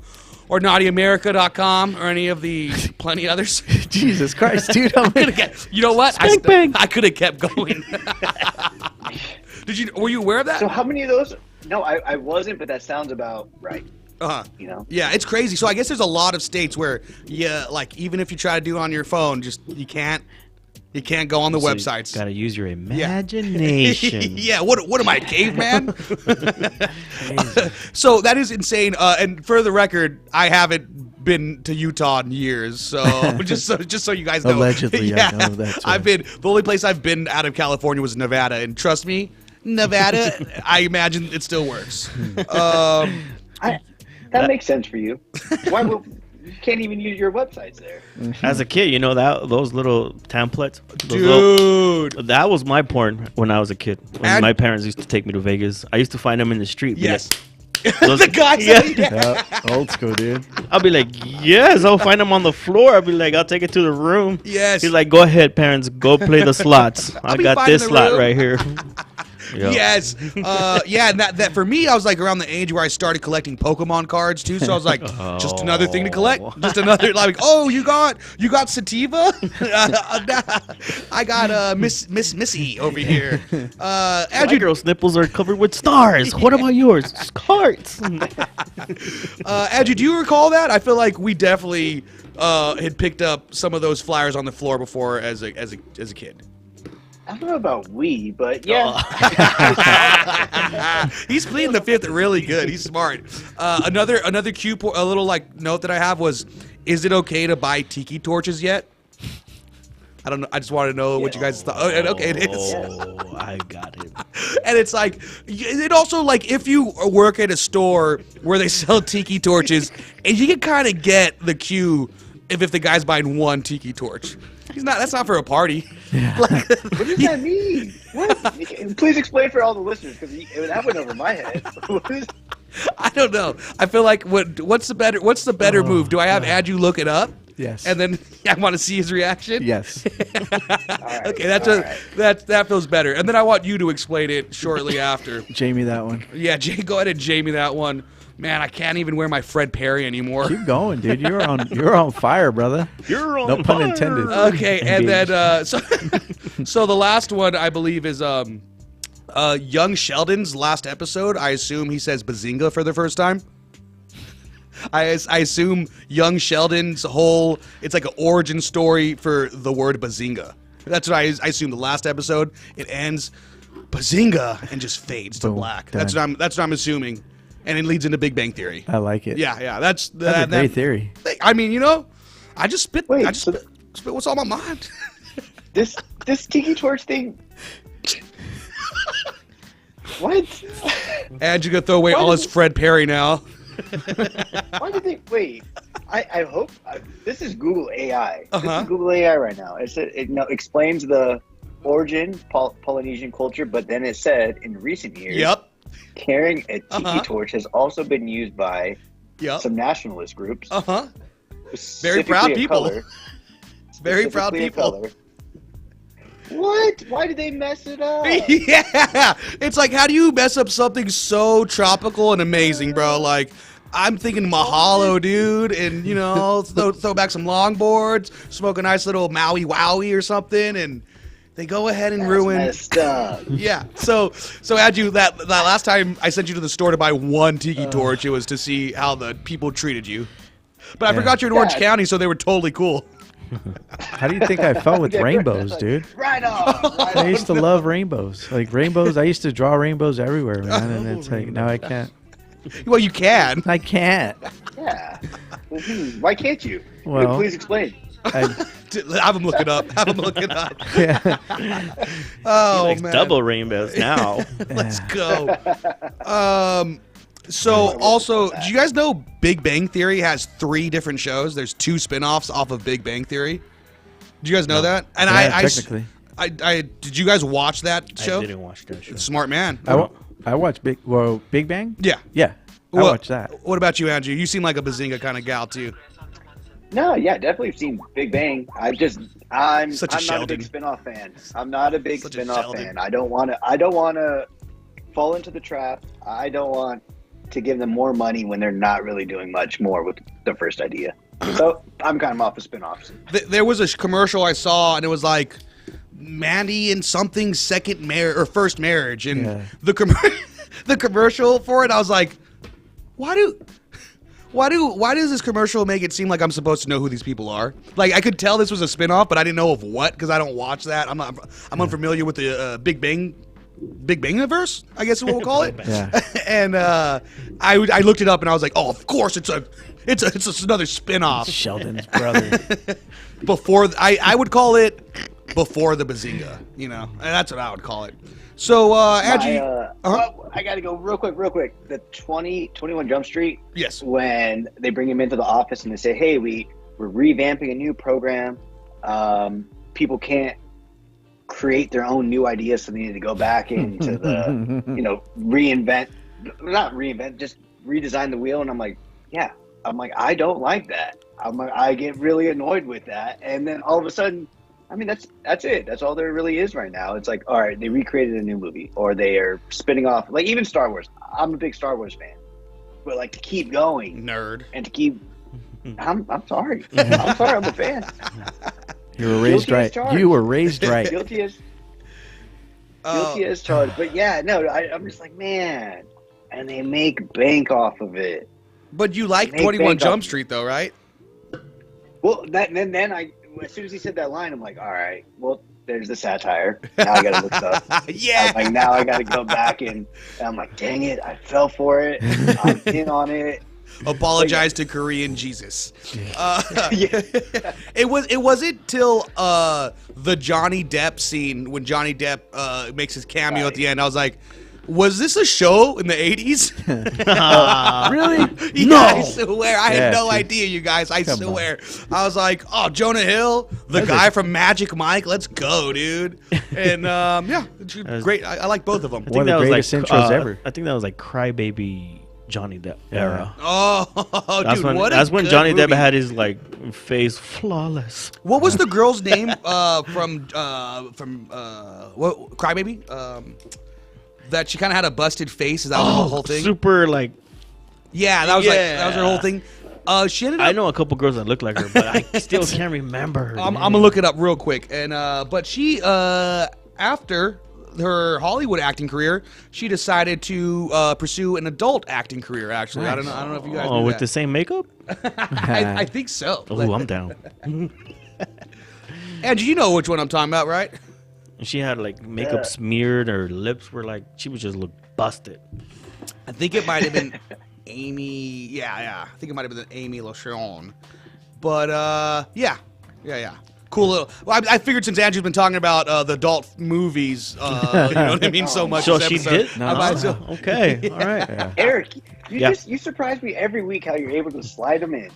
or naughtyamerica.com or any of the plenty others. Jesus Christ, dude! You know what? Spank bang. I could have kept going. Were you aware of that? So how many of those? No, I wasn't, but that sounds about right. Uh-huh. You know? Yeah, it's crazy. So I guess there's a lot of states where like even if you try to do it on your phone, just you can't go on the websites. Got to use your imagination. Yeah, what am I, caveman? So that is insane. And for the record, I haven't been to Utah in years. So just so you guys know. Allegedly, I know that too. The only place I've been out of California was Nevada, and trust me, Nevada, I imagine it still works. That makes sense for you. Why will you can't even use your websites there? As a kid, those little templates. Dude. That was my porn when I was a kid. When my parents used to take me to Vegas, I used to find them in the street. be Yes. like, those- The guys. Yeah, old school, dude. I'll be like, yes. I'll find them on the floor. I'll be like, I'll take it to the room. Yes. He's like, go ahead, parents. Go play the slots. I be got fine in this the slot room. right here. Yeah. Yes. Yeah, and that for me, I was like around the age where I started collecting Pokemon cards too. So I was like, just another thing to collect. Just another like, oh, you got Sativa? I got Missy over here. My Andrew, girl's nipples are covered with stars. What about yours? Cards. Andrew, do you recall that? I feel like we definitely had picked up some of those flyers on the floor before as a kid. I don't know about we, but yeah. He's pleading the fifth really good. He's smart. Another cue, a little like note that I have was, is it okay to buy tiki torches yet? I don't know. I just want to know what you guys thought. Oh, okay, it is. Oh, I got it. And it's like, it also like if you work at a store where they sell tiki torches, and you can kind of get the cue if the guy's buying one tiki torch. He's not. That's not for a party. Yeah. What does that mean? What? Please explain for all the listeners, because that went over my head. I don't know. I feel like what's the better move? Do I have Andrew look it up? Yes. And then I want to see his reaction. Yes. Right, Okay, that feels better. And then I want you to explain it shortly after. Jamie, that one. Yeah, Jay, go ahead and Jamie that one. Man, I can't even wear my Fred Perry anymore. Keep going, dude. You're on fire, brother. You're on No pun intended. Okay, and then so the last one I believe is Young Sheldon's last episode. I assume he says Bazinga for the first time. I assume Young Sheldon's it's like an origin story for the word Bazinga. That's what I assume. The last episode, it ends Bazinga and just fades to Boom, black. done. That's what I'm assuming, and it leads into Big Bang Theory. I like it. Yeah, That's a great theory. I mean, I just spit. Wait, I just spit what's on my mind. This tiki torch thing. What? And you gonna throw away all his Fred Perry now. Why did they wait? I hope this is Google AI. This Uh-huh. is Google AI right now. It explains the origin Polynesian culture, but then it said in recent years, Yep. carrying a tiki Uh-huh. torch has also been used by Yep. some nationalist groups. Very specifically proud a people. color, Very proud specifically a people. color. What? Why did they mess it up? Yeah, it's like, how do you mess up something so tropical and amazing, bro? Like, I'm thinking Mahalo, dude, and throw back some longboards, smoke a nice little Maui Wowie or something, and they go ahead and That's ruin. messed up. Yeah, so Andrew, that last time I sent you to the store to buy one tiki torch, it was to see how the people treated you. But I forgot you're in Orange Yeah. County, so they were totally cool. How do you think I felt with Yeah, rainbows, like, dude? Right on. Right I on. used to love rainbows. Like rainbows, I used to draw rainbows everywhere, man. And it's like, now I can't. Well, you can. I can't. Yeah. Why can't you? Well- Please explain. Have him look it up. Have him look it up. Yeah. Oh, Like man. double rainbows now. Let's go. So also, do you guys know Big Bang Theory has 3 different shows? There's 2 spin-offs off of Big Bang Theory. Do you guys know that? And Yeah, technically. I did you guys watch that show? I didn't watch that show. Smart man. I watched Big Bang? Yeah. Yeah. I Well, watched that. What about you, Andrew? You seem like a Bazinga kind of gal too. No, yeah, definitely seen Big Bang. I'm Such a not a Sheldon. big spin-off fan. I'm not a big Such a spin-off Sheldon. fan. I don't want to fall into the trap. I don't want to give them more money when they're not really doing much more with the first idea. So I'm kind of off of spin-offs. There was a commercial I saw, and it was like Mandy and something first marriage, and Yeah. the commercial for it, I was like, why does this commercial make it seem like I'm supposed to know who these people are? Like, I could tell this was a spinoff, but I didn't know of what, because I don't watch that. I'm unfamiliar with the Big Bangiverse, I guess is what we'll call it. Yeah. And I looked it up, and I was like, oh, of course it's another spinoff. Sheldon's brother. I would call it before the Bazinga, and that's what I would call it. So, Angie, Well, I got to go real quick. The 21 Jump Street. Yes. When they bring him into the office and they say, "Hey, we're revamping a new program. People can't create their own new ideas, so they need to go back into the, not reinvent, just redesign the wheel." And I'm like, I don't like that. I get really annoyed with that. And then all of a sudden, I mean, that's it. That's all there really is right now. It's like, all right, they recreated a new movie, or they are spinning off, like even Star Wars. I'm a big Star Wars fan, but like to keep going nerd, and to keep. I'm sorry. I'm sorry. I'm a fan. You were raised Guilty as right. charged. You were raised right. Guilty as charged. But yeah, no, I'm just like, man, and they make bank off of it. but you like Make 21 bank Jump off- Street though, right? Well, then I, as soon as he said that line, I'm like, all right, well, there's the satire. Now I gotta look it up. Yeah. I'm like, now I gotta go back and I'm like, dang it, I fell for it. I'm in on it. Apologize to Korean Jesus. Yeah. It wasn't till the Johnny Depp scene when Johnny Depp makes his cameo at the end. I was like, was this a show in the 80s? Really? Yeah, No. I swear. I had Yeah, no dude. idea, you guys. I Come swear. I was like, oh, Jonah Hill, the guy from Magic Mike. Let's go, dude. And yeah, it's great. I like both of them. One of the greatest intros ever. I think that was like Crybaby Johnny Depp era. Oh, That's dude, when what a that's when good Johnny movie. Depp had his like face flawless. What was the girl's name from what Crybaby? That she kind of had a busted face. Is that was the whole thing? Super like. Yeah, that was that was her whole thing. She ended up. I know a couple girls that look like her, but I still can't remember her. I'm name. gonna look it up real quick. And but she after her Hollywood acting career, she decided to pursue an adult acting career. Actually, I don't know if you guys. Oh, knew with that. the same makeup? I think so. Oh, I'm down. Andrew, you know which one I'm talking about, right? And she had like makeup smeared. Her lips were like she would just look busted. I think it might have been Amy. Yeah. I think it might have been Amy LaShawn. But yeah. Cool little. Well, I figured since Andrew's been talking about the adult movies, you know what I mean, so much. So this she episode, did? I might as well- Okay, all right. Yeah. Eric, Yeah. you surprise me every week how you're able to slide them in.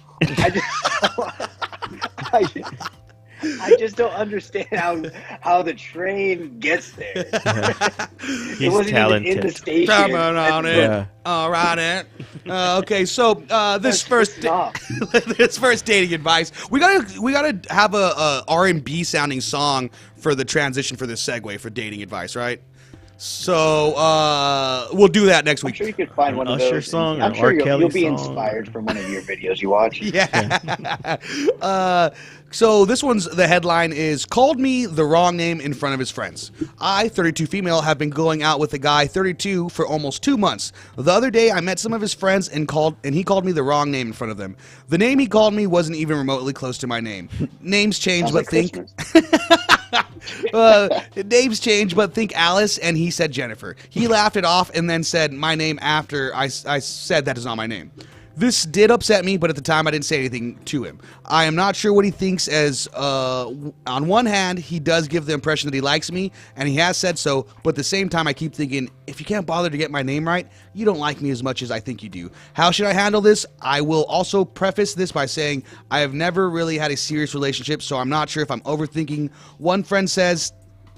I just don't understand how the train gets there. It He's wasn't talented. even in the station. Come on in. Yeah. All right, okay, so this first Stop. this first dating advice, we gotta have a R&B sounding song for the transition for this segue for dating advice, right? So we'll do that next I'm week. sure you could find one of Usher those. song, I'm an sure R. you'll Kelly be song. inspired from one of your videos you watch. Yeah. So this one's the headline is called me the wrong name in front of his friends. I, 32 female, have been going out with a guy 32 for almost 2 months. The other day I met some of his friends and he called me the wrong name in front of them. The name he called me wasn't even remotely close to my name. Names change, Sounds but like think Christmas. names change, but think Alice, and he said Jennifer. He laughed it off and then said my name after I said that is not my name. This did upset me, but at the time I didn't say anything to him. I am not sure what he thinks as, on one hand, he does give the impression that he likes me, and he has said so, but at the same time I keep thinking, if you can't bother to get my name right, you don't like me as much as I think you do. How should I handle this? I will also preface this by saying I have never really had a serious relationship, so I'm not sure if I'm overthinking. One friend says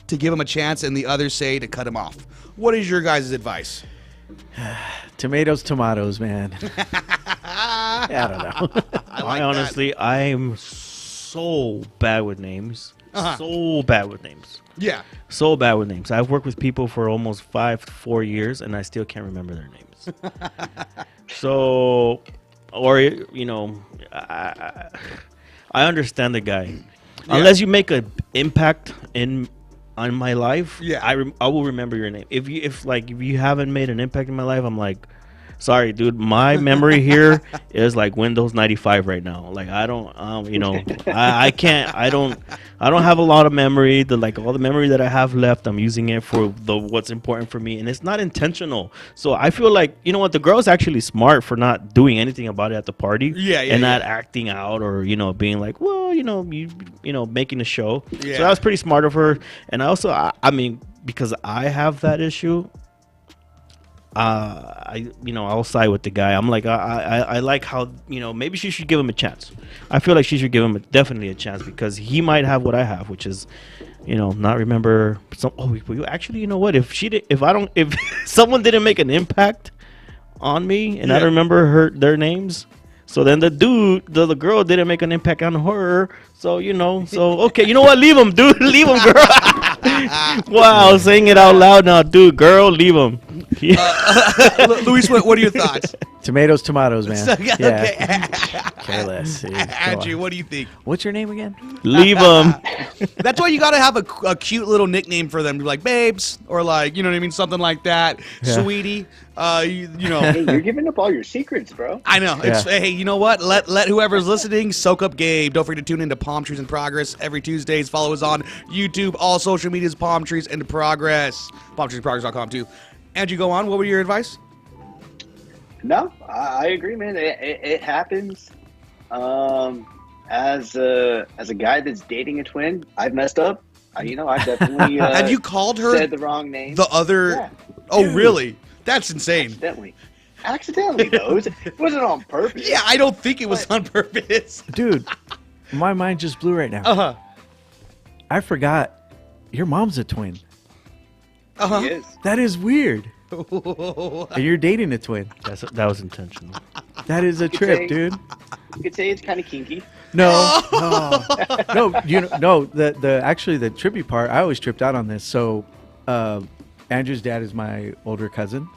to give him a chance, and the others say to cut him off. What is your guys' advice? Tomatoes, man. I don't know. like honestly, I'm so bad with names. So bad with names. Yeah. So bad with names. I've worked with people for almost 5 to 4 years, and I still can't remember their names. So, or you know, I understand the guy. Unless you make an impact on my life, I will remember your name. If you haven't made an impact in my life, I'm like, sorry, dude. My memory here is like Windows 95 right now. Like I don't, you know, I can't. I don't have a lot of memory. All the memory that I have left, I'm using it for what's important for me, and it's not intentional. So I feel like, you know what, the girl's actually smart for not doing anything about it at the party. And not acting out or, you know, being like, well, you know, making a show. Yeah. So that was pretty smart of her. And I also, I mean, because I have that issue. I'll side with the guy. I'm like, I like how, you know, maybe she should give him a chance. I feel like she should give him definitely a chance because he might have what I have, which is, you know, not remember some. Oh, actually, you know what? If someone didn't make an impact on me and I don't remember their names, so then the girl didn't make an impact on her. So, you know, okay, you know what? Leave him, dude. Leave him, girl. Wow, saying it out loud now, dude. Girl, leave him. Luis, what are your thoughts? Tomatoes, man. Okay. Careless. Dude. Go Andrew, on. what do you think? What's your name again? Leave them. That's why you got to have a cute little nickname for them, like babes, or like, you know what I mean, something like that. Yeah. Sweetie, you know. Hey, you're giving up all your secrets, bro. I know. It's, Yeah. hey, you know what? Let whoever's listening soak up Gabe. Don't forget to tune into Palm Trees in Progress every Tuesdays. Follow us on YouTube, all social medias, Palm Trees in Progress. PalmTreesInProgress.com too. Andrew, go on. What were your advice? No, I agree, man. It happens. As a guy that's dating a twin, I've messed up. I've definitely Have you called her said the wrong name. the other? Yeah. Oh, really? That's insane. Accidentally, though. It wasn't on purpose. Yeah, I don't think it was on purpose. Dude, my mind just blew right now. Uh-huh. I forgot your mom's a twin. Uh-huh. He is. That is weird. And you're dating a twin. That was intentional. That is a say- trip, dude. You could say it's kind of kinky. No, no. The actually the trippy part. I always tripped out on this. So, Andrew's dad is my older cousin.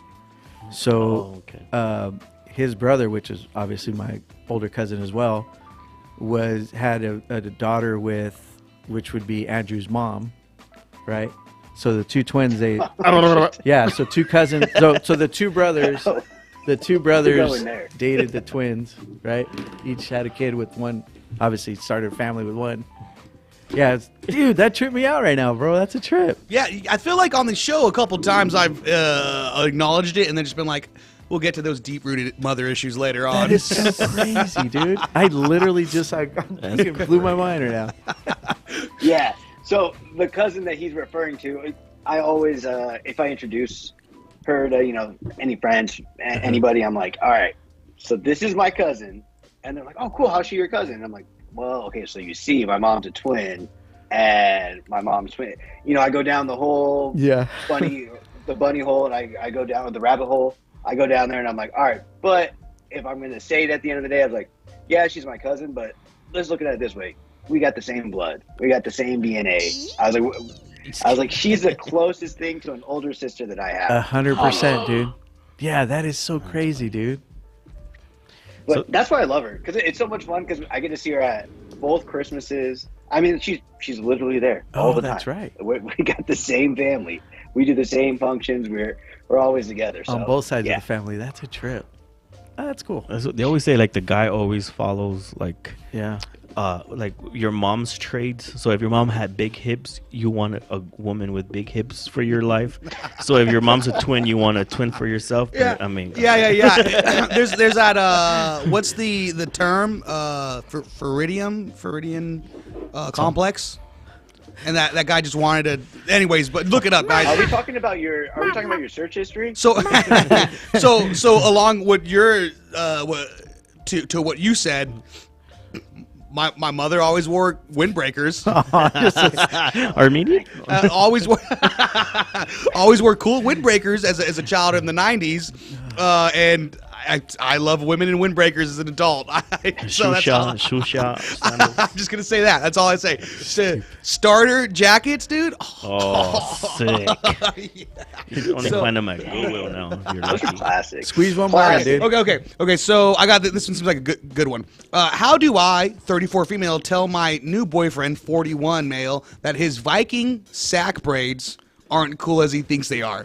So, his brother, which is obviously my older cousin as well, had a daughter which would be Andrew's mom, right? So the two twins, so two cousins. So the two brothers. The two brothers going there. dated the twins, right? Each had a kid with one. Obviously, started a family with one. Yeah, dude, that tripped me out right now, bro. That's a trip. Yeah, I feel like on the show a couple times I've acknowledged it and then just been like, we'll get to those deep-rooted mother issues later on. That is so crazy, dude. I literally just it blew my mind right now. Yeah. So the cousin that he's referring to, I always, if I introduce her to, any friends, anybody, I'm like, all right, so this is my cousin. And they're like, oh, cool. How's she your cousin? And I'm like, well, okay, so you see, my mom's a twin and my mom's twin. I go down the whole bunny hole, and I go down the rabbit hole. I go down there and I'm like, all right, but if I'm going to say it at the end of the day, I was like, yeah, she's my cousin, but let's look at it this way. We got the same blood. We got the same DNA. I was like, she's the closest thing to an older sister that I have. 100%, dude. Yeah, that is so crazy, dude. But that's why I love her, because it's so much fun, because I get to see her at both Christmases. I mean, she's literally there all the time. That's right. We got the same family. We do the same functions. We're always together. So, On both sides yeah. of the family. That's a trip. Oh, that's cool. That's what they always say, like the guy always follows like your mom's traits. So if your mom had big hips, you want a woman with big hips for your life. So if your mom's a twin, you want a twin for yourself. Yeah. I mean, Yeah. there's that what's the term Floridian complex, and that guy just wanted to. Anyways, but look it up, guys. Are we talking about your search history? So along with your to what you said. My mother always wore windbreakers. Armenian? Always wore cool windbreakers as a child in the 90s, and I love women in windbreakers as an adult. Shusha. I'm just gonna say that. That's all I say. Starter jackets, dude. Oh, sick. You can only find them at Goodwill now. If you're lucky. Classic. Squeeze one more in, Classic. dude. Okay. So I got this one. Seems like a good one. How do I, 34 female, tell my new boyfriend, 41 male, that his Viking sack braids aren't cool as he thinks they are?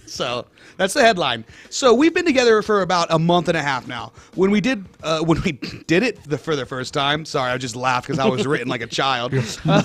So that's the headline. So we've been together for about a month and a half now. When we did it for the first time, sorry, I just laughed because I was written like a child.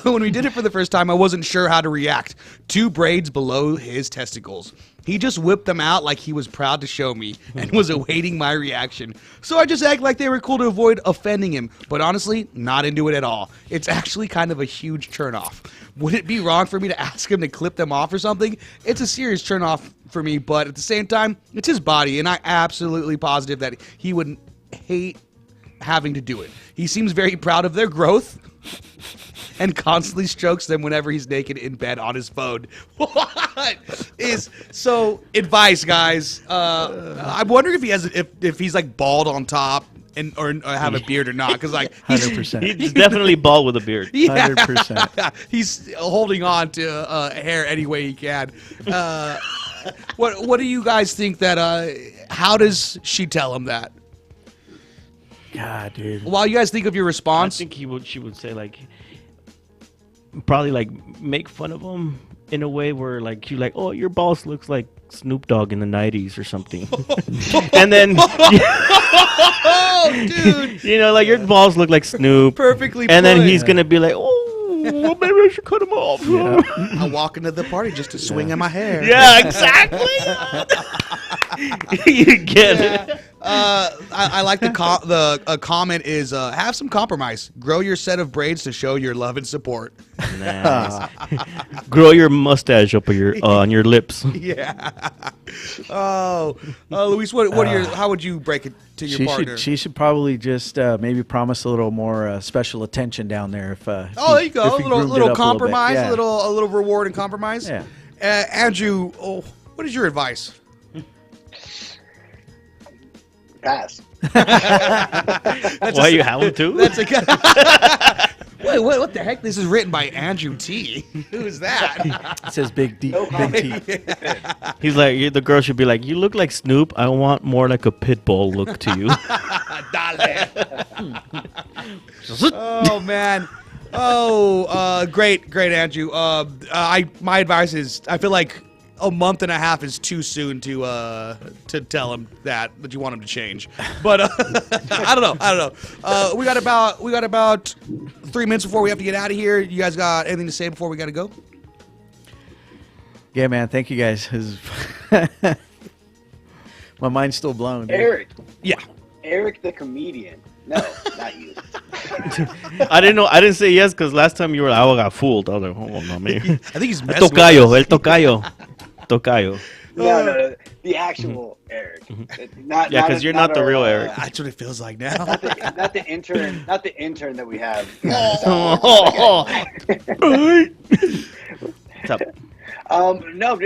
When we did it for the first time, I wasn't sure how to react. 2 braids below his testicles. He just whipped them out like he was proud to show me and was awaiting my reaction. So I just act like they were cool to avoid offending him, but honestly, not into it at all. It's actually kind of a huge turnoff. Would it be wrong for me to ask him to clip them off or something? It's a serious turnoff for me, but at the same time, it's his body, and I'm absolutely positive that he would hate having to do it. He seems very proud of their growth and constantly strokes them whenever he's naked in bed on his phone. What is advice, guys? I'm wondering if he has if he's like bald on top or have a beard or not, because like 100%. He's definitely bald with a beard. yeah, 100%. he's holding on to hair any way he can. What do you guys think that? How does she tell him that? God, dude. While you guys think of your I response, think she would say like, probably like make fun of him in a way where like you like, oh, your boss looks like Snoop Dogg in the '90s or something, and then oh, dude, you know, like your balls look like Snoop, perfectly. and then put. he's gonna be like, oh, well, maybe I should cut him off. I walk into the party just to swing in my hair. Yeah, exactly. You get it. I like the comment is have some compromise. Grow your set of braids to show your love and support. Nice. Grow your mustache up on your lips. Yeah. Oh, Luis, what are your? How would you break it to your partner? She should probably just maybe promise a little more special attention down there. If there you go. A little compromise, a little reward and compromise. Yeah. Andrew, what is your advice? Pass. Why you have them too? That's a good. Wait, what the heck? This is written by Andrew T. Who is that? It says Big D. Big T. He's like, the girl should be like, you look like Snoop. I want more like a pit bull look to you. Dale. Oh man. Oh, great, Andrew. My advice is, I feel like a month and a half is too soon to tell him that you want him to change. But I don't know. We got about 3 minutes before we have to get out of here. You guys got anything to say before we got to go? Yeah, man. Thank you guys. My mind's still blown. Dude. Eric. Yeah. Eric the comedian. No, not you. I didn't say yes because last time you were, I got fooled. I was like, hold on, no, me. I think he's messing Tocayo, with el tocayo. Tocayo. No, the actual Eric. Not, Yeah, because you're not the our, real Eric. That's what it feels like now. Not the intern that we have. What's up? No,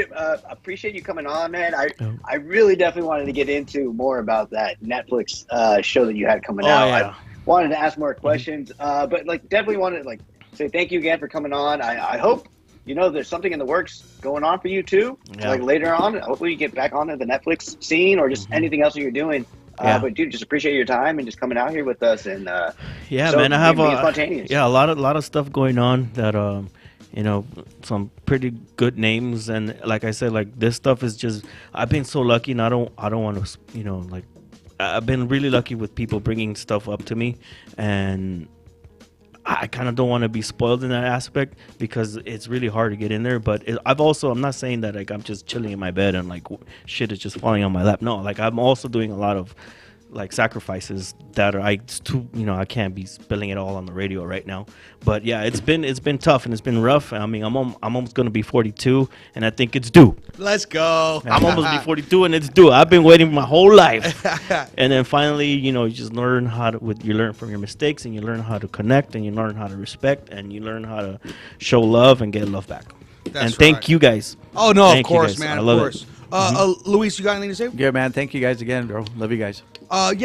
appreciate you coming on, man. I really definitely wanted to get into more about that Netflix show that you had coming out. Yeah. I wanted to ask more questions, but like definitely wanted to like say thank you again for coming on. I hope there's something in the works going on for you too. Yeah. Like later on, hopefully you get back onto the Netflix scene or just anything else that you're doing. But dude, just appreciate your time and just coming out here with us and man, I have being spontaneous. a lot of stuff going on that some pretty good names, and like I said, like this stuff is just, I've been so lucky, and I don't want to like, I've been really lucky with people bringing stuff up to me, and I kind of don't want to be spoiled in that aspect because it's really hard to get in there. But I'm not saying that like I'm just chilling in my bed and like shit is just falling on my lap. No, like I'm also doing a lot of like sacrifices that are I can't be spilling it all on the radio right now. But yeah, it's been tough and it's been rough. I mean, I'm almost gonna be 42 and I think it's due. Let's go. I'm almost be 42 and it's due. I've been waiting my whole life. And then finally, you just learn you learn from your mistakes and you learn how to connect and you learn how to respect and you learn how to show love and get love back. Thank you guys. Oh no, Thank of course, you guys. man, I of love course. it. Luis, you got anything to say? Yeah, man. Thank you guys again, bro. Love you guys. Eric,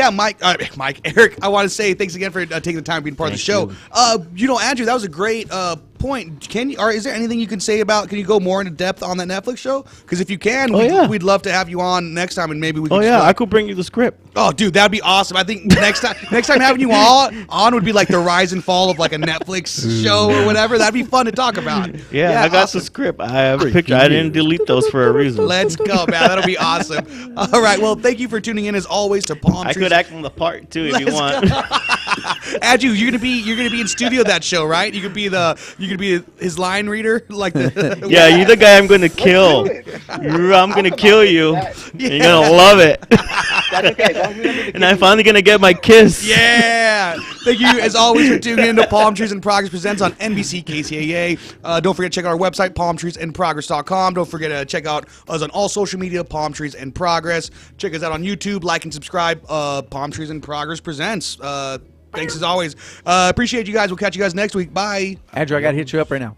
I want to say thanks again for taking the time being part of the show. Andrew, that was a great point. Is there anything you can say about? Can you go more into depth on that Netflix show? Because if you can, we'd love to have you on next time, and maybe we. I could bring you the script. Oh, dude, that'd be awesome. I think next time having you on would be like the rise and fall of like a Netflix show or whatever. That'd be fun to talk about. Yeah, I got the script. I have a picture. I didn't delete those for a reason. Let's go, man. That'll be awesome. All right. Well, thank you for tuning in as always to Palm Trees. I could act on the part too if you want. Andrew, you're gonna be in studio that show, right? You could be his line reader, like the. Yeah, you're the guy I'm gonna kill. I'm gonna kill you. And you're gonna love it. That's okay. And I'm finally gonna get my kiss. Yeah. Thank you as always for tuning in to Palm Trees in Progress presents on NBC KCAA. Don't forget to check out our website, palmtreesinprogress.com. Don't forget to check out us on all social media, Palm Trees in Progress. Check us out on YouTube, like and subscribe. Palm Trees in Progress presents. Thanks as always. Appreciate you guys. We'll catch you guys next week. Bye. Andrew, I got to hit you up right now.